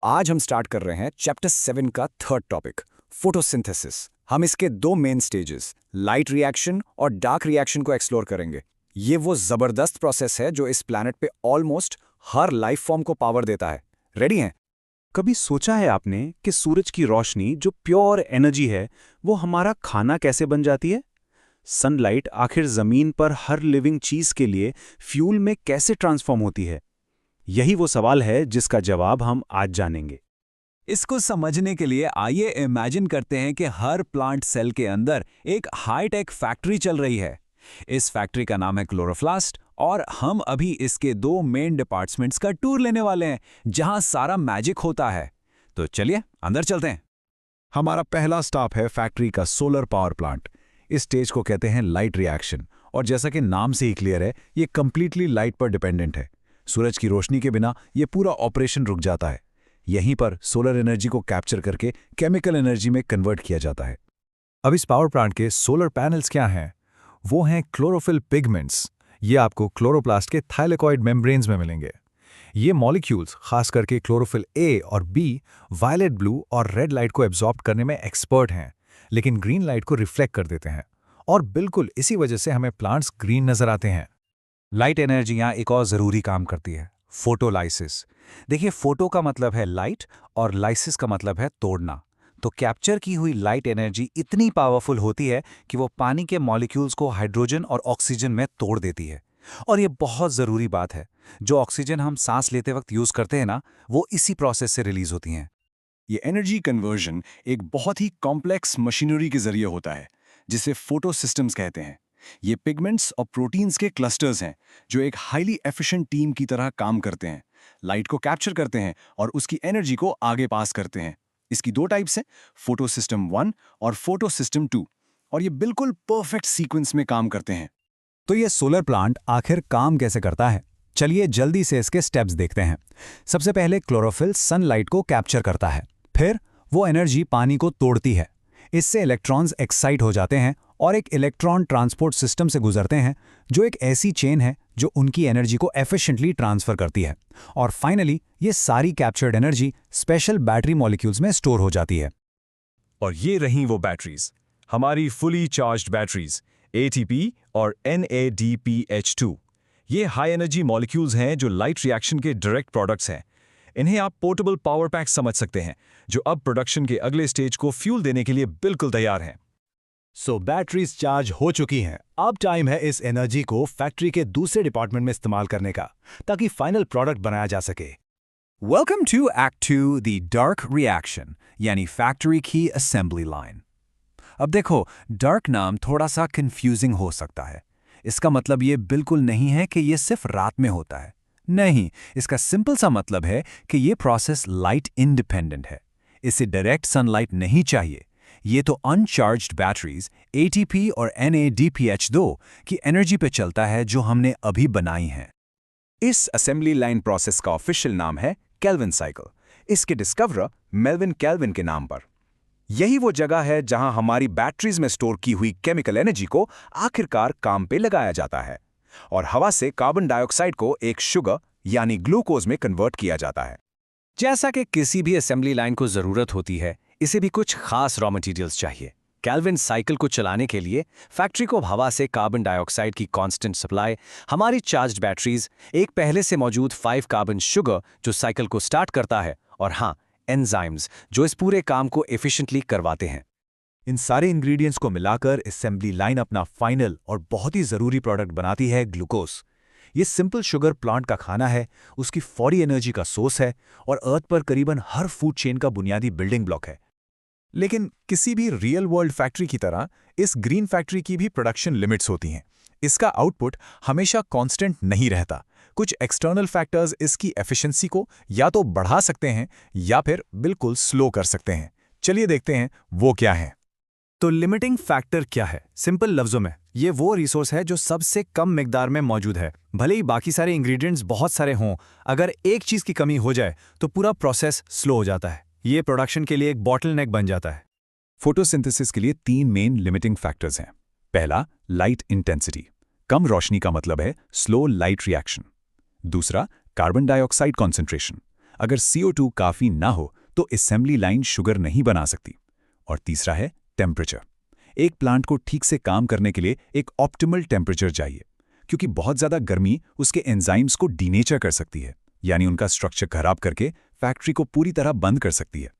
आज हम स्टार्ट कर रहे हैं चैप्टर 7 का थर्ड टॉपिक, फोटोसिंथेसिस। हम इसके दो मेन स्टेजेस, लाइट रिएक्शन और डार्क रिएक्शन को एक्सप्लोर करेंगे। ये वो जबरदस्त प्रोसेस है जो इस प्लैनेट पे ऑलमोस्ट हर लाइफ फॉर्म को पावर देता है। रेडी हैं? कभी सोचा है आपने कि सूरज की रोशनी जो प्योर एनर्जी है वो हमारा खाना कैसे बन जाती है? सनलाइट आखिर जमीन पर हर लिविंग चीज के लिए फ्यूल में कैसे ट्रांसफॉर्म होती है? यही वो सवाल है जिसका जवाब हम आज जानेंगे। इसको समझने के लिए आइए इमेजिन करते हैं कि हर प्लांट सेल के अंदर एक हाईटेक फैक्ट्री चल रही है। इस फैक्ट्री का नाम है क्लोरोप्लास्ट और हम अभी इसके दो मेन डिपार्टमेंट्स का टूर लेने वाले हैं जहां सारा मैजिक होता है। तो चलिए अंदर चलते हैं। हमारा पहला स्टॉप है फैक्ट्री का सोलर पावर प्लांट। इस स्टेज को कहते हैं लाइट रिएक्शन और जैसा कि नाम से ही क्लियर है, ये कंप्लीटली लाइट पर डिपेंडेंट है। सूरज की रोशनी के बिना ये पूरा ऑपरेशन रुक जाता है। यहीं पर सोलर एनर्जी को कैप्चर करके केमिकल एनर्जी में कन्वर्ट किया जाता है। अब इस पावर प्लांट के सोलर पैनल्स क्या हैं? वो हैं क्लोरोफिल पिगमेंट्स। ये आपको क्लोरोप्लास्ट के थाइलेकॉइड मेम्ब्रेन्स में मिलेंगे। ये मॉलिक्यूल्स, खास करके क्लोरोफिल ए और बी, वायलेट ब्लू और रेड लाइट को एब्जॉर्ब करने में एक्सपर्ट हैं, लेकिन ग्रीन लाइट को रिफ्लेक्ट कर देते हैं। और बिल्कुल इसी वजह से हमें प्लांट्स ग्रीन नजर आते हैं। लाइट एनर्जी यहाँ एक और ज़रूरी काम करती है, फोटोलाइसिस। देखिए, फोटो का मतलब है लाइट और लाइसिस का मतलब है तोड़ना। तो कैप्चर की हुई लाइट एनर्जी इतनी पावरफुल होती है कि वो पानी के मॉलिक्यूल्स को हाइड्रोजन और ऑक्सीजन में तोड़ देती है। और ये बहुत ज़रूरी बात है, जो ऑक्सीजन हम सांस लेते वक्त यूज़ करते हैं ना, वो इसी प्रोसेस से रिलीज होती हैं। ये एनर्जी कन्वर्जन एक बहुत ही कॉम्प्लेक्स मशीनरी के जरिए होता है, जिसे फोटो सिस्टम्स कहते हैं। ये पिगमेंट्स और प्रोटीन्स के क्लस्टर्स हैं जो एक हाईली एफिशिएंट टीम की तरह काम करते हैं। लाइट को कैप्चर करते हैं और उसकी एनर्जी को आगे पास करते हैं। इसकी दो टाइप्स हैं, फोटो सिस्टम 1 और फोटो सिस्टम 2, और ये बिल्कुल परफेक्ट सीक्वेंस में काम करते हैं। तो ये सोलर प्लांट आखिर काम कैसे करता है? चलिए जल्दी से इसके स्टेप्स देखते हैं। सबसे पहले क्लोरोफिल सनलाइट को कैप्चर करता है, फिर वो एनर्जी पानी को तोड़ती है। इससे इलेक्ट्रॉन्स एक्साइट हो जाते हैं और एक इलेक्ट्रॉन ट्रांसपोर्ट सिस्टम से गुजरते हैं, जो एक ऐसी चेन है जो उनकी एनर्जी को एफिशिएंटली ट्रांसफर करती है। और फाइनली ये सारी captured energy special battery molecules में स्टोर हो जाती है। और ये रहीं वो बैटरीज, हमारी फुली चार्ज्ड बैटरीज, ATP और NADPH2। ये हाई एनर्जी मॉलिक्यूल्स हैं जो लाइट रिएक्शन के डायरेक्ट प्रोडक्ट्स हैं। इन्हें आप पोर्टेबल पावर पैक समझ सकते हैं, जो अब प्रोडक्शन के अगले स्टेज को फ्यूल देने के लिए बिल्कुल तैयार हैं। सो बैटरीज चार्ज हो चुकी हैं। अब टाइम है इस एनर्जी को फैक्ट्री के दूसरे डिपार्टमेंट में इस्तेमाल करने का, ताकि फाइनल प्रोडक्ट बनाया जा सके। Welcome to act 2, the dark reaction, यानी फैक्ट्री की असेंबली लाइन। अब देखो, डार्क नाम थोड़ा सा कंफ्यूजिंग हो सकता है। इसका मतलब ये बिल्कुल नहीं है कि ये सिर्फ रात में होता है। नहीं, इसका सिंपल सा मतलब है कि ये प्रोसेस लाइट इंडिपेंडेंट है। इसे डायरेक्ट सनलाइट नहीं चाहिए। ये तो अनचार्ज्ड बैटरीज ATP और NADPH2 की एनर्जी पे चलता है, जो हमने अभी बनाई हैं। इस असेंबली लाइन प्रोसेस का ऑफिशियल नाम है केल्विन साइकिल, इसके डिस्कवरर मेल्विन केल्विन के नाम पर। यही वो जगह है जहां हमारी बैटरीज में स्टोर की हुई केमिकल एनर्जी को आखिरकार काम पे लगाया जाता है और हवा से कार्बन डाइऑक्साइड को एक शुगर यानी ग्लूकोज में कन्वर्ट किया जाता है। जैसा कि किसी भी असेंबली लाइन को जरूरत होती है, इसे भी कुछ खास रॉ मटेरियल्स चाहिए। केल्विन साइकिल को चलाने के लिए फैक्ट्री को हवा से कार्बन डाइऑक्साइड की कांस्टेंट सप्लाई, हमारी चार्ज्ड बैटरीज, एक पहले से मौजूद 5 कार्बन शुगर जो साइकिल को स्टार्ट करता है, और हाँ, एंजाइम्स जो इस पूरे काम को एफिशिएंटली करवाते हैं। इन सारे इंग्रेडिएंट्स को मिलाकर असेंबली लाइन अपना फाइनल और बहुत ही ज़रूरी प्रोडक्ट बनाती है, ग्लूकोज। ये सिंपल शुगर प्लांट का खाना है, उसकी फौरी एनर्जी का सोर्स है और अर्थ पर करीबन हर फूड चेन का बुनियादी बिल्डिंग ब्लॉक है। लेकिन किसी भी रियल वर्ल्ड फैक्ट्री की तरह इस ग्रीन फैक्ट्री की भी प्रोडक्शन लिमिट्स होती हैं। इसका आउटपुट हमेशा कांस्टेंट नहीं रहता। कुछ एक्सटर्नल फैक्टर्स इसकी एफिशिएंसी को या तो बढ़ा सकते हैं या फिर बिल्कुल स्लो कर सकते हैं। चलिए देखते हैं वो क्या है। तो लिमिटिंग फैक्टर क्या है? सिंपल लफ्जों में, ये वो रिसोर्स है जो सबसे कम मिकदार में मौजूद है। भले ही बाकी सारे इंग्रेडिएंट्स बहुत सारे हों, अगर एक चीज की कमी हो जाए तो पूरा प्रोसेस स्लो हो जाता है। ये प्रोडक्शन के लिए एक बॉटलनेक बन जाता है। फोटोसिंथेसिस के लिए 3 मेन लिमिटिंग फैक्टर्स हैं। पहला, लाइट इंटेंसिटी। कम रोशनी का मतलब है स्लो लाइट रिएक्शन। दूसरा, कार्बन डाइऑक्साइड कॉन्सेंट्रेशन। अगर CO2 काफ़ी ना हो तो असेंबली लाइन शुगर नहीं बना सकती। और तीसरा है टेम्परेचर। एक प्लांट को ठीक से काम करने के लिए एक ऑप्टिमल टेम्परेचर चाहिए, क्योंकि बहुत ज़्यादा गर्मी उसके एंजाइम्स को डीनेचर कर सकती है, यानी उनका स्ट्रक्चर खराब करके फैक्ट्री को पूरी तरह बंद कर सकती है।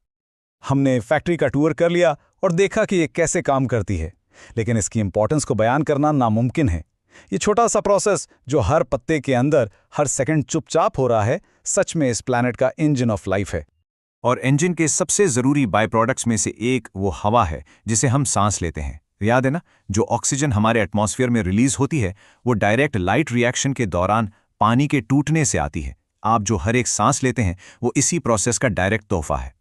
हमने फैक्ट्री का टूर कर लिया और देखा कि ये कैसे काम करती है, लेकिन इसकी इंपॉर्टेंस को बयान करना नामुमकिन है। ये छोटा सा प्रोसेस जो हर पत्ते के अंदर हर सेकंड चुपचाप हो रहा है, सच में इस प्लैनेट का इंजन ऑफ लाइफ है। और इंजन के सबसे ज़रूरी बाय प्रोडक्ट्स में से एक वो हवा है जिसे हम सांस लेते हैं। याद है ना, जो ऑक्सीजन हमारे एटमॉस्फेयर में रिलीज होती है वो डायरेक्ट लाइट रिएक्शन के दौरान पानी के टूटने से आती है। आप जो हर एक सांस लेते हैं वो इसी प्रोसेस का डायरेक्ट तोहफा है।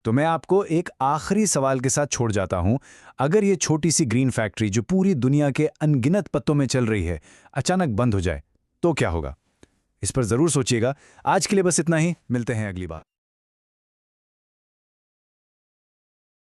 तो मैं आपको एक आखिरी सवाल के साथ छोड़ जाता हूं। अगर ये छोटी सी ग्रीन फैक्ट्री जो पूरी दुनिया के अनगिनत पत्तों में चल रही है अचानक बंद हो जाए तो क्या होगा? इस पर जरूर सोचिएगा। आज के लिए बस इतना ही, मिलते हैं अगली बार।